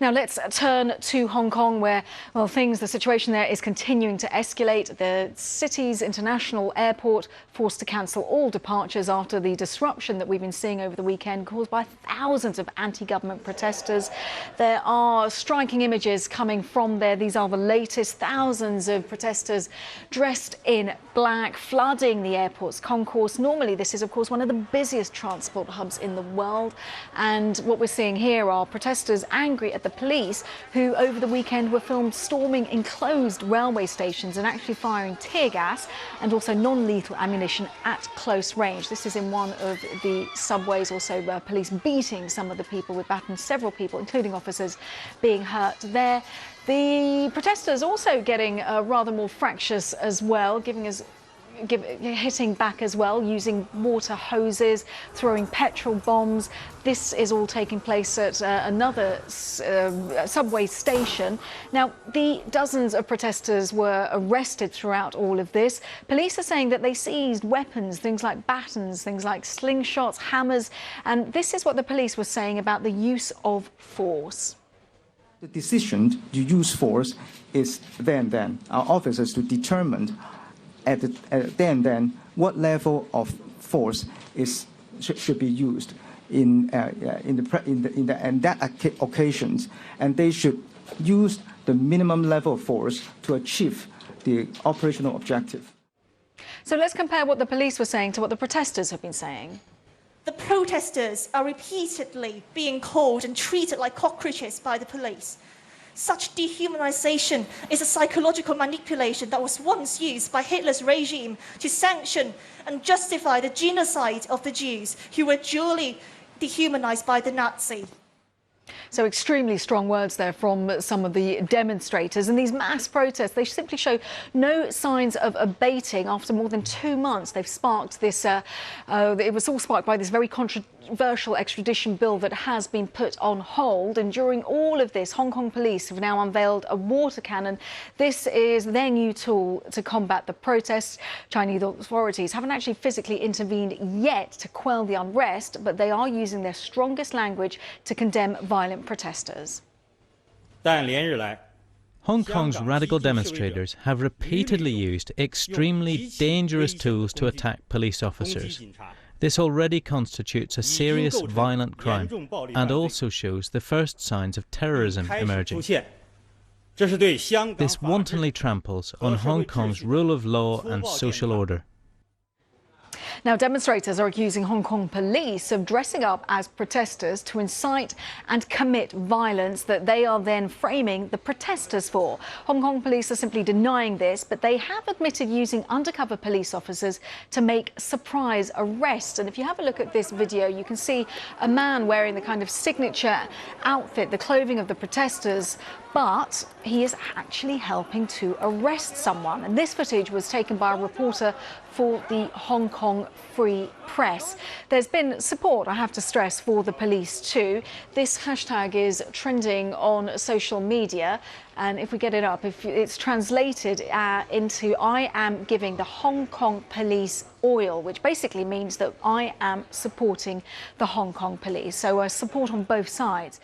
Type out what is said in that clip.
Now let's turn to Hong Kong where, well, the situation there is continuing to escalate. The city's international airport forced to cancel all departures after the disruption that we've been seeing over the weekend caused by thousands of anti-government protesters. There are striking images coming from there. These are the latest. Thousands of protesters dressed in black flooding the airport's concourse. Normally this is of course one of the busiest transport hubs in the world, and what we're seeing here are protesters angry at the police who over the weekend were filmed storming enclosed railway stations and actually firing tear gas and also non-lethal ammunition at close range. This is in one of the subways. Also police beating some of the people with batons, several people including officers being hurt there. The protesters also getting rather more fractious as well, hitting back as well, using water hoses, throwing petrol bombs. This is all taking place at another subway station. Now, the dozens of protesters were arrested throughout all of this. Police are saying that they seized weapons, things like batons, things like slingshots, hammers, and this is what the police were saying about the use of force. The decision to use force is then. Our officers to determine at then what level of force should be used in that occasions, and they should use the minimum level of force to achieve the operational objective. So let's compare what the police were saying to what the protesters have been saying. The protesters are repeatedly being called and treated like cockroaches by the police. Such dehumanization is a psychological manipulation that was once used by Hitler's regime to sanction and justify the genocide of the Jews who were duly dehumanized by the Nazi. So extremely strong words there from some of the demonstrators. And these mass protests, they simply show no signs of abating. After more than 2 months, they've sparked this, it was all sparked by this very controversial extradition bill that has been put on hold. And during all of this, Hong Kong police have now unveiled a water cannon. This is their new tool to combat the protests. Chinese authorities haven't actually physically intervened yet to quell the unrest, but they are using their strongest language to condemn violent protesters. Hong Kong's radical demonstrators have repeatedly used extremely dangerous tools to attack police officers. This already constitutes a serious violent crime and also shows the first signs of terrorism emerging. This wantonly tramples on Hong Kong's rule of law and social order. Now, demonstrators are accusing Hong Kong police of dressing up as protesters to incite and commit violence that they are then framing the protesters for. Hong Kong police are simply denying this, but they have admitted using undercover police officers to make surprise arrests. And if you have a look at this video, you can see a man wearing the kind of signature outfit, the clothing of the protesters, but he is actually helping to arrest someone. And this footage was taken by a reporter for the Hong Kong Free Press. There's been support, I have to stress, for the police too. This hashtag is trending on social media, and if we get it up, if it's translated into "I am giving the Hong Kong police oil," which basically means that I am supporting the Hong Kong police. So support on both sides.